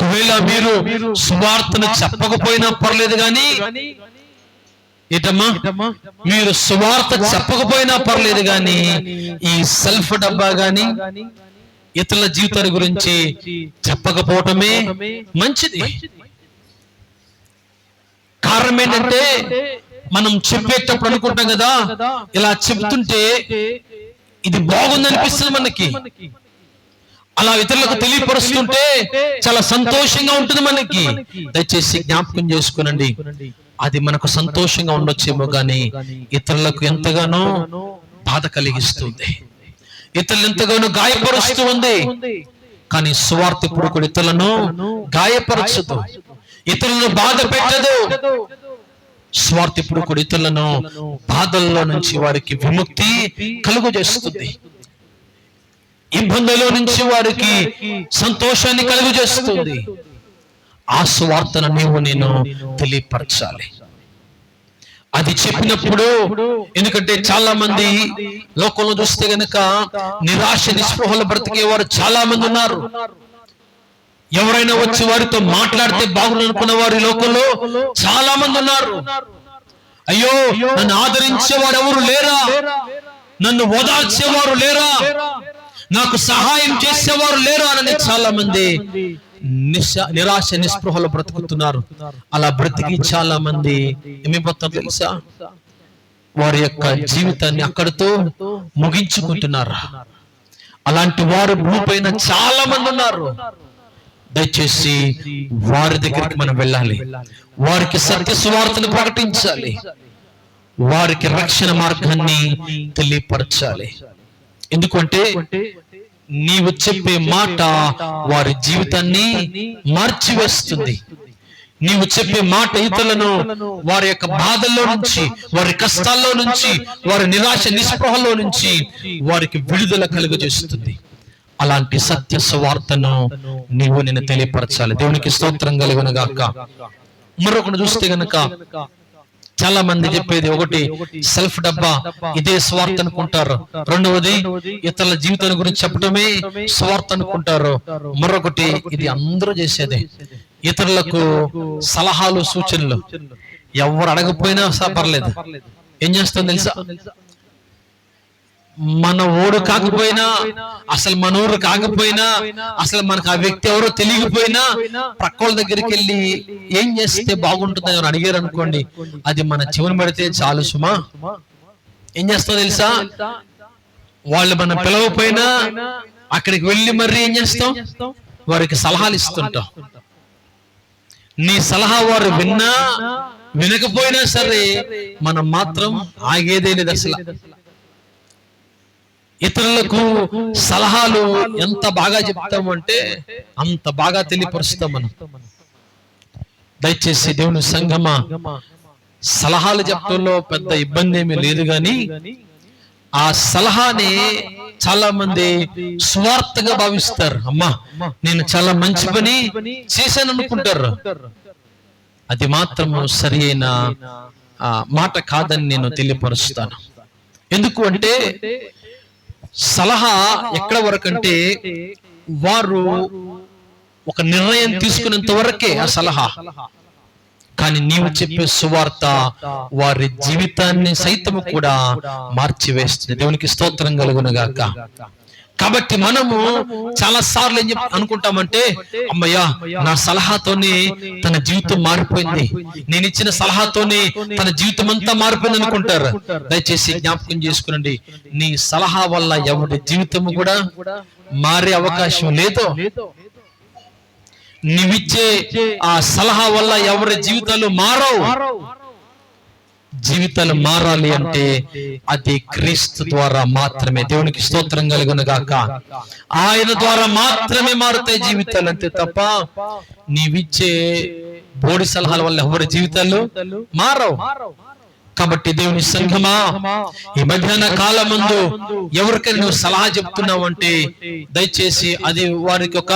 ఒకవేళ మీరు సువార్తను చెప్పకపోయినా పర్లేదు కానీ, ఏటమ్మా, మీరు సువార్త చెప్పకపోయినా పర్లేదు కానీ ఈ సెల్ఫ్ డబ్బా గాని ఇతరుల జీవితాల గురించి చెప్పకపోవటమే మంచిది. కారణం ఏంటంటే, మనం చెప్పేటప్పుడు అనుకుంటాం కదా, ఇలా చెప్తుంటే ఇది బాగుంది అనిపిస్తుంది మనకి. అలా ఇతరులకు తెలియపరుస్తుంటే చాలా సంతోషంగా ఉంటుంది మనకి. దయచేసి జ్ఞాపకం చేసుకునండి, అది మనకు సంతోషంగా ఉండొచ్చేమో కానీ ఇతరులకు ఎంతగానో బాధ కలిగిస్తుంది, ఇతరులు ఎంతగానో గాయపరుస్తూ ఉంది. కానీ సువార్త ఇప్పుడు కూడా ఇతరులను గాయపరచదు, ఇతరులను బాధ పెట్టదు. స్వార్థ ఇప్పుడు కూడా ఇతరులను బాధల్లో నుంచి వారికి విముక్తి కలుగు చేస్తుంది, ఇబ్బందుల నుంచి వారికి సంతోషాన్ని కలుగు చేస్తుంది. ఆ స్వార్థను నీవు నేను తెలియపరచాలి. అది చెప్పినప్పుడు, ఎందుకంటే చాలా మంది లోకంలో చూస్తే గనక నిరాశ నిస్పృహలు బ్రతికే వారు చాలా మంది ఉన్నారు. ఎవరైనా వచ్చి వారితో మాట్లాడితే బాగుండు అనుకున్న వారి లోకంలో చాలా మంది ఉన్నారు. అయ్యో, నన్ను ఆదరించేవారు ఎవరు లేరా, నన్ను ఓదార్చేవారు లేరా, నాకు సహాయం చేసేవారు లేరా అని చాలా మంది నిరాశ నిస్పృహలు బ్రతుకుతున్నారు. అలా బ్రతికి చాలా మంది ఏమైపోతారు తెలుసా, వారి యొక్క జీవితాన్ని అక్కడితో ముగించుకుంటున్నారు. అలాంటి వారు భూమి పైన చాలా మంది ఉన్నారు. దయచేసి వారి దగ్గరికి మనం వెళ్ళాలి, వారికి సత్య సువార్తను ప్రకటించాలి, వారికి రక్షణ మార్గాన్ని తెలియపరచాలి. ఎందుకంటే నీవు చెప్పే మాట వారి జీవితాన్ని మార్చివేస్తుంది. నీవు చెప్పే మాట ఇతరులను వారి యొక్క బాధల్లో నుంచి, వారి కష్టాల్లో నుంచి, వారి నిరాశ నిస్పృహలో నుంచి వారికి విడుదల కలుగజేస్తుంది. అలాంటి సత్య సువార్తను నీవు నేను తెలియపరచాలి. దేవునికి స్తోత్రం కలుగును గాక. మరొకటి చూస్తే గనక చాలా మంది చెప్పేది ఒకటి సెల్ఫ్ డబ్బా, ఇదే స్వార్థ అనుకుంటారు. రెండవది ఇతరుల జీవితాల గురించి చెప్పడమే స్వార్థ అనుకుంటారు. మరొకటి ఇది అందరూ చేసేదే, ఇతరులకు సలహాలు సూచనలు ఎవరు అడగపోయినా పర్లేదు. ఏం చేస్తాం తెలుసా, మన ఊరు కాకపోయినా, అసలు మన ఊరు కాకపోయినా, అసలు మనకు ఆ వ్యక్తి ఎవరో తెలియకపోయినా ప్రక్కల దగ్గరికి వెళ్ళి ఏం చేస్తే బాగుంటుందని ఎవరు అడిగారు అనుకోండి, అది మన చెవును పడితే చాలు సుమా. ఏం చేస్తావు తెలుసా, వాళ్ళు మనం పిలవపోయినా అక్కడికి వెళ్ళి మరీ ఏం చేస్తాం, వారికి సలహాలు ఇస్తుంటాం. నీ సలహా వారు విన్నా వినకపోయినా సరే మనం మాత్రం ఆగేదే లేదు. అసలు ఇతరులకు సలహాలు ఎంత బాగా చెప్తాము అంటే అంత బాగా తెలియపరుస్తాం మనం. దయచేసి దేవుని సంఘమా, సలహాలు చెప్పడంలో పెద్ద ఇబ్బంది ఏమీ లేదు, కానీ ఆ సలహాని చాలా మంది స్వార్థగా భావిస్తారు. అమ్మా, నేను చాలా మంచి పని చేశాను అనుకుంటారు. అది మాత్రము సరి అయిన మాట కాదని నేను తెలియపరుస్తాను. ఎందుకు అంటే సలహా ఎక్కడ వరకు అంటే వారు ఒక నిర్ణయం తీసుకునేంత వరకే ఆ సలహా. కానీ నీవు చెప్పే సువార్త వారి జీవితాన్ని సైతము కూడా మార్చివేస్తుంది. దేవునికి స్తోత్రం కలుగును గాక. కాబట్టి మనము చాలా సార్లు ఏం అనుకుంటామంటే, అమ్మయ్యా, నా సలహాతోనే తన జీవితం మారిపోయింది, నేను ఇచ్చిన సలహాతోనే తన జీవితం అంతా మారిపోయింది అనుకుంటారు. దయచేసి జ్ఞాపకం చేసుకునండి, నీ సలహా వల్ల ఎవరి జీవితము కూడా మారే అవకాశం లేదు. నీవిచ్చే ఆ సలహా వల్ల ఎవరి జీవితాలు మారవు. జీవితాలు మారాలి అంటే అది క్రీస్తు ద్వారా మాత్రమే. దేవునికి స్తోత్రం కలుగును గాక. ఆయన ద్వారా మాత్రమే మారుతాయి జీవితాలు, అంతే తప్ప నీవిచ్చే బోడి సలహాల వల్ల ఎవరి జీవితాలు మారవు. కాబట్టి దేవుని సంఘమా, ఈ మధ్యాహ్న కాలం ముందు ఎవరికైనా నువ్వు సలహా చెప్తున్నావు అంటే దయచేసి అది వారికి ఒక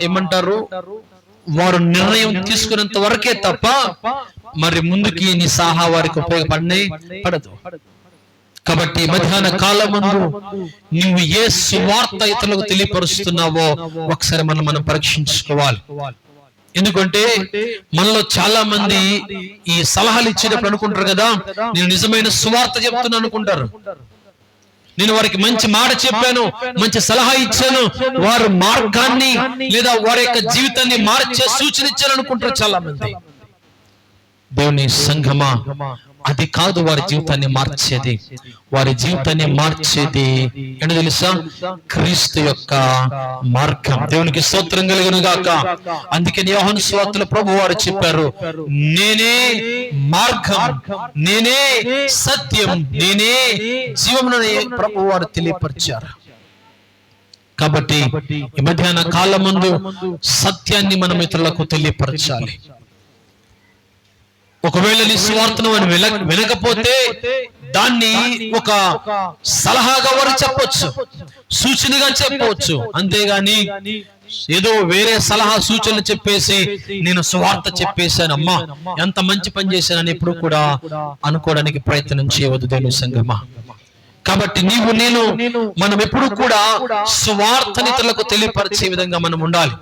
ఏమంటారు, వారు నిర్ణయం తీసుకున్నంత వరకే తప్ప మరి ముందుకి నీ సలహా వారికి ఉపయోగపడదు. కాబట్టి మధ్యాహ్న కాలమందు నువ్వు ఏ సువార్త ఇతరులకు తెలియపరుస్తున్నావో ఒకసారి మనం పరీక్షించుకోవాలి. ఎందుకంటే మనలో చాలా మంది ఈ సలహాలు ఇచ్చేటప్పుడు అనుకుంటారు కదా, నేను నిజమైన సువార్త చెప్తున్నా అనుకుంటారు. నేను వారికి మంచి మాట చెప్పాను, మంచి సలహా ఇచ్చాను, వారి మార్గాన్ని లేదా వారి యొక్క జీవితాన్ని మార్చే సూచన ఇచ్చాను అనుకుంటారు చాలా మంది. దేవుని సంఘమా, అది కాదు వారి జీవితాన్ని మార్చేది. వారి జీవితాన్ని మార్చేది ఏంటో తెలుసా? క్రీస్తు యొక్క మార్గం. దేవునికి స్తోత్రం కలుగును గాక. అందుకని యోహాను సువార్తలో ప్రభు వారు చెప్పారు, నేనే మార్గం, నేనే సత్యం, నేనే జీవమునని ప్రభు వారు తెలియపరిచారు. కాబట్టి ఈ మధ్యాహ్న కాలమందు సత్యాన్ని మనం ఇతరులకు తెలియపరచాలి. ఒకవేళ నీ సువార్తను వినకపోతే దాన్ని ఒక సలహాగా వారు చెప్పొచ్చు, సూచనగా చెప్పవచ్చు. అంతేగాని ఏదో వేరే సలహా సూచనలు చెప్పేసి నేను సువార్త చెప్పేశాను, అమ్మా ఎంత మంచి పని చేశానని ఎప్పుడు కూడా అనుకోవడానికి ప్రయత్నం చేయవద్దు దేవుని సంగమా. కాబట్టి నీవు నేను మనం ఎప్పుడు కూడా సువార్తనితరులకు తెలియపరిచే విధంగా మనం ఉండాలి.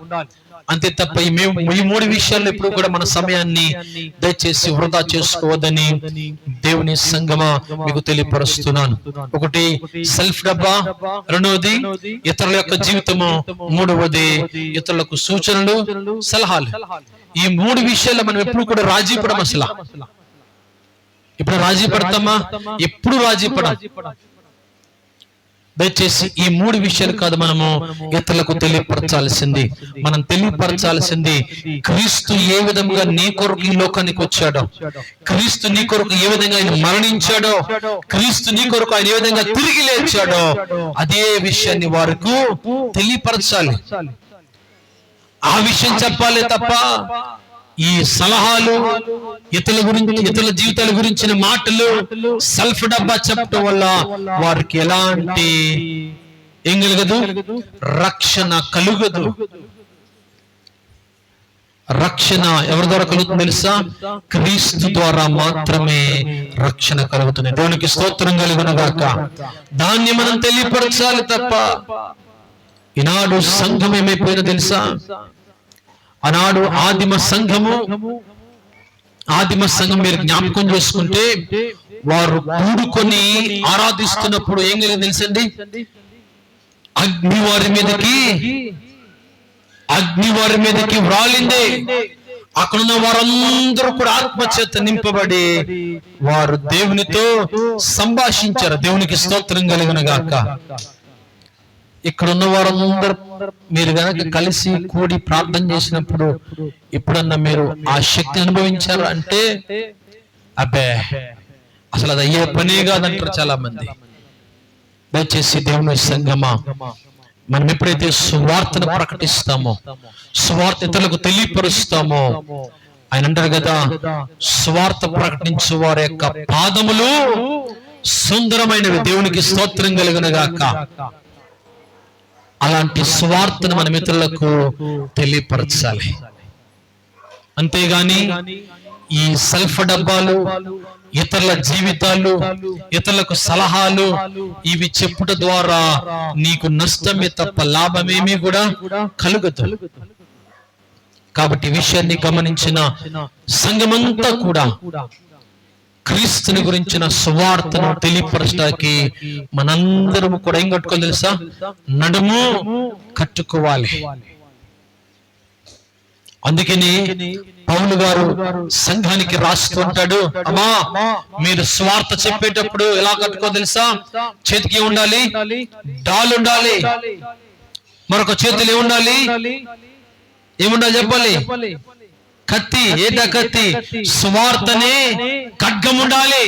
అంతే తప్ప ఈ మూడు విషయాల్లో ఎప్పుడు కూడా మన సమయాన్ని దయచేసి వృధా చేసుకోవద్దని దేవుని సంగమా మీకు తెలియపరుస్తున్నాను. ఒకటి సెల్ఫ్ డబ్బా, రెండవది ఇతరుల యొక్క జీవితము, మూడవది ఇతరులకు సూచనలు సలహాలు. ఈ మూడు విషయాల్లో మనం ఎప్పుడు కూడా రాజీ పడం. అసలు ఇప్పుడు రాజీ పడతామా? ఎప్పుడు రాజీ పడం. దయచేసి ఈ మూడు విషయాలు కాదు మనము ఇతరులకు తెలియపరచాల్సింది. మనం తెలియపరచాల్సింది క్రీస్తు ఏ విధంగా నీ కొరకు ఈ లోకానికి వచ్చాడో, క్రీస్తు నీ కొరకు ఏ విధంగా ఆయన మరణించాడో, క్రీస్తు నీ కొరకు ఆయన ఏ విధంగా తిరిగి లేచాడో అదే విషయాన్ని వారికి తెలియపరచాలి. ఆ విషయం చెప్పాలి తప్ప ఈ సలహాలు, ఇతరుల గురించి, ఇతరుల జీవితాల గురించిన మాటలు, సెల్ఫ్ డబ్బా చెప్పడం వల్ల వారికి ఎలాంటి ఏం కలగదు? రక్షణ కలుగదు. రక్షణ ఎవరి ద్వారా కలుగుతుంది తెలుసా? క్రీస్తు ద్వారా మాత్రమే రక్షణ కలుగుతుంది. దేవునికి స్తోత్రం కలుగును గాక. దాన్ని మనం తెలియపరచాలి తప్ప ఈనాడు సంఘం ఏమైపోయిందో తెలుసా? ఆనాడు ఆదిమ సంఘం మీరు జ్ఞాపకం చేసుకుంటే వారు కూడుకొని ఆరాధిస్తున్నప్పుడు ఏం కలిగింది తెలుసండి? అగ్ని వారి మీదకి వ్రాలింది. అక్కడున్న వారందరూ కూడా ఆత్మచేత నింపబడి వారు దేవునితో సంభాషించారు. దేవునికి స్తోత్రం కలుగును గాక. ఇక్కడ ఉన్న వారందరూ మీరు గనక కలిసి కూడి ప్రార్థన చేసినప్పుడు ఎప్పుడన్నా మీరు ఆ శక్తి అనుభవించారు అంటే అబ్బే అసలు అది అయ్యే పనే కాదంటారు చాలా మంది. దయచేసి దేవుని సంగమా, మనం ఎప్పుడైతే సువార్తను ప్రకటిస్తామో, సువార్త ఇతరులకు తెలియపరుస్తామో, ఆయన అంటారు కదా, సువార్త ప్రకటించు వారి యొక్క పాదములు సుందరమైనవి. దేవునికి స్తోత్రం కలుగును గాక. అలాంటి సువార్తను మన మిత్రులకు తెలియపరచాలి. అంతేగాని ఈ సెల్ఫ్ డబ్బాలు, ఇతరుల జీవితాలు, ఇతరులకు సలహాలు ఇవి చెప్పుట ద్వారా నీకు నష్టమే తప్ప లాభమేమీ కూడా కలుగదు. కాబట్టి ఈ విషయాన్ని గమనించిన సంఘమంతా కూడా క్రీస్తుని గురించిన సువార్తను తెలియపరచడానికి మనందరం కూడా ఏం కట్టుకోవాలి తెలుసా? నడుము కట్టుకోవాలి. అందుకని పౌలు గారు సంఘానికి రాస్తుంటాడు, అమ్మా మీరు స్వార్థ చెప్పేటప్పుడు ఎలా కట్టుకో తెలుసా? చేతికి ఉండాలి డాల్ ఉండాలి, మరొక చేతులు ఏముండాలి? చెప్పాలి? కత్తి. ఏదా కత్తి? సువార్తనే ఖడ్గం ఉండాలి.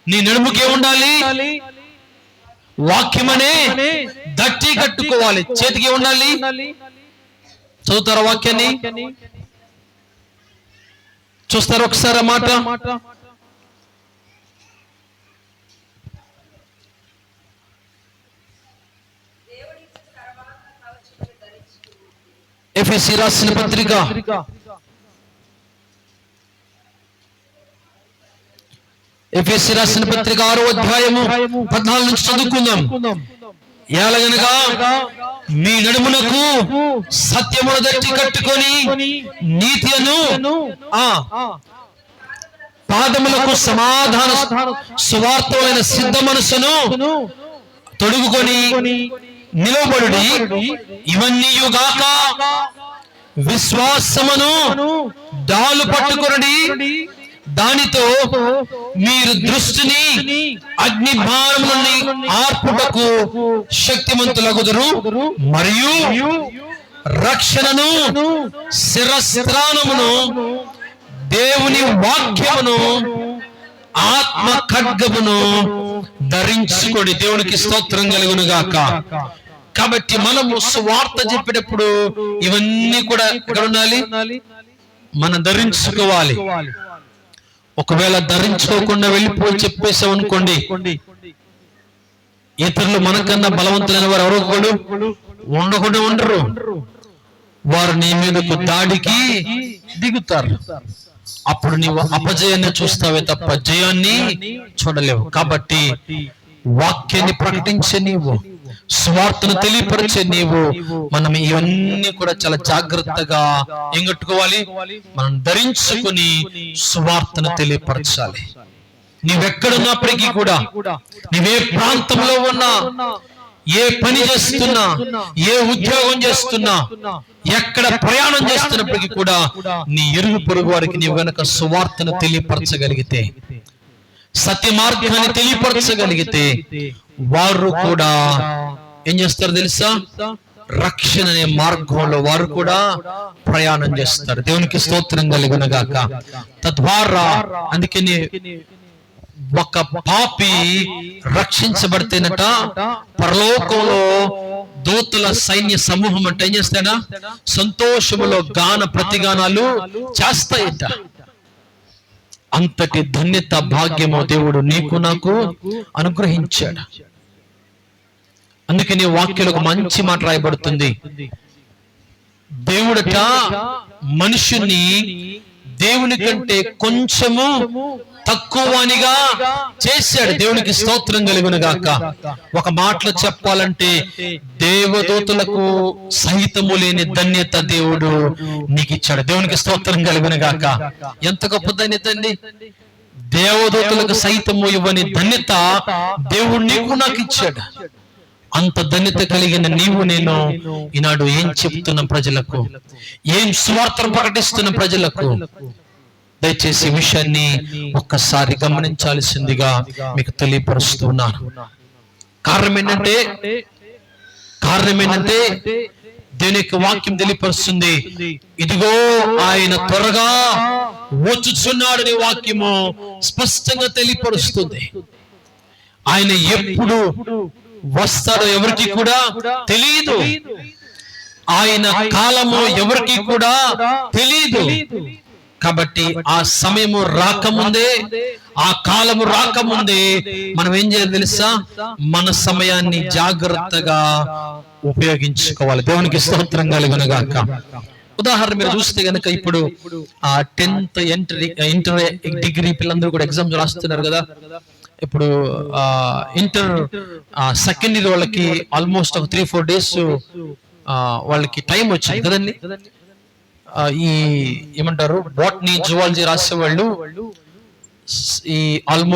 నీ నడుముకి ఏముండాలి? వాక్యమనే దట్టి కట్టుకోవాలి. చేతికి ఉండాలి. చదువుతారా వాక్యాన్ని? చూస్తారా ఒకసారి ఆ మాట? ఎఫెసీ రాసిన పత్రిక ఎఫెసీ రాసిన పత్రిక 6వ అధ్యాయము 14 నుంచి చదువుకుందాం. ఎలాగనగా మీ నడుమునకు సత్యమును దట్టి కట్టుకొని నీతియను పాదములకు సమాధాన సువార్తమైన సిద్ధ మనసును తొడుగుకొని నిలబడుడి. ఇవన్నీయుగాక విశ్వాసమును డాలు పట్టుకొనుడి, దానితో మీరు దృష్టిని అగ్ని బాణముల నుండి ఆర్పుటకు శక్తిమంతులగుదురు. మరియు రక్షణను శిరస్త్రాణమును దేవుని వాక్యమును ఆత్మ ఖడ్గమును ధరించుకోండి. దేవునికి స్తోత్రం కలుగును గాక. కాబట్టి మనము సువార్త చెప్పేటప్పుడు ఇవన్నీ కూడా ఎక్కడ ఉండాలి? మనం ధరించుకోవాలి. ఒకవేళ ధరించుకోకుండా వెళ్ళిపోయి చెప్పేసాం అనుకోండి, ఇతరులు మనకన్నా బలవంతులైన వారు ఎవరో ఒకడు ఉండకుండా ఉండరు, వారు నీ మీదకు దాడికి దిగుతారు. అప్పుడు నీవు అపజయాన్ని చూస్తావే తప్ప జయాన్ని చూడలేవు. కాబట్టి వాక్యాన్ని ప్రకటించే నీవు, స్వార్థను తెలియపరిచే నీవు, మనం ఇవన్నీ కూడా చాలా జాగ్రత్తగా ఏం కట్టుకోవాలి? మనం ధరించుకుని స్వార్థను తెలియపరచాలి. నీవెక్కడున్నప్పటికీ కూడా, నీవే ప్రాంతంలో ఉన్నా, ఏ పని చేస్తున్నా, ఏ ఉద్యోగం చేస్తున్నా, ఎక్కడ ప్రయాణం చేస్తున్నప్పటికీ కూడా నీ ఇరుగు పొరుగు వారికి నీవు గనక సువార్తను తెలియపరచగలిగితే, సత్య మార్గాన్ని తెలియపరచగలిగితే, వారు కూడా ఏం చేస్తారు తెలుసా? రక్షణ అనే మార్గంలో వారు కూడా ప్రయాణం చేస్తారు. దేవునికి స్తోత్రం కలుగును గాక. తద్వారా అందుకని ఒక పాపి రక్షించబడితేనట పరలోకంలో దూతల సైన్య సమూహం అంటే ఏం చేస్తాడా? సంతోషములో గాన ప్రతిగానాలు చేస్తాయట. అంతటి ధన్యత భాగ్యము దేవుడు నీకు నాకు అనుగ్రహించాడు. అందుకే నీ వాక్యంలో ఒక మంచి మాట రాయబడుతుంది. దేవుడట మనుషుని దేవుని కంటే కొంచెము తక్కువనిగా చేశాడు. దేవునికి స్తోత్రం కలుగును గాక. ఒక మాటలో చెప్పాలంటే దేవదూతలకు సహితము లేని ధన్యత దేవుడు నీకు ఇచ్చాడు. దేవునికి స్తోత్రం కలుగును గాక. ఎంత గొప్ప ధన్యత అండి! దేవదూతలకు సహితము ఇవ్వని ధన్యత దేవుడు నీకు నాకు ఇచ్చాడు. అంత ధన్యత కలిగిన నీవు నేను ఈనాడు ఏం చెప్తున్న ప్రజలకు, ఏం సువార్తను ప్రకటిస్తున్న ప్రజలకు, దయచేసి ఈ విషయాన్ని ఒక్కసారి గమనించాల్సిందిగా మీకు తెలియపరుస్తున్నాను. కారణం ఏంటంటే దేవుని యొక్క వాక్యం తెలియపరుస్తుంది. ఇదిగో ఆయన త్వరగా వచ్చుచున్నాడు నీ వాక్యము స్పష్టంగా తెలియపరుస్తుంది. ఆయన ఎప్పుడు వస్తాడో ఎవరికి కూడా తెలియదు. ఆయన కాలము ఎవరికి కూడా తెలియదు. కాబట్టి ఆ సమయము రాకముందే, ఆ కాలము రాకముందే మనం ఏం చేయాలి తెలుసా? మన సమయాన్ని జాగ్రత్తగా ఉపయోగించుకోవాలి. దేవునికి స్తోత్రం కలుగును గాక. ఉదాహరణ మీరు చూస్తే గనక ఇప్పుడు 10th ఇంటర్ డిగ్రీ పిల్లలందరూ కూడా ఎగ్జామ్స్ రాస్తున్నారు కదా. ఇప్పుడు ఇంటర్ సెకండ్ ఇయర్ వాళ్ళకి ఆల్మోస్ట్ ఒక 3-4 days వాళ్ళకి టైం వచ్చింది కదండి. ఈ ఏమంటారు, బాటనీ జువాలజీ రాసే వాళ్ళు ఈ ఆల్మోస్ట్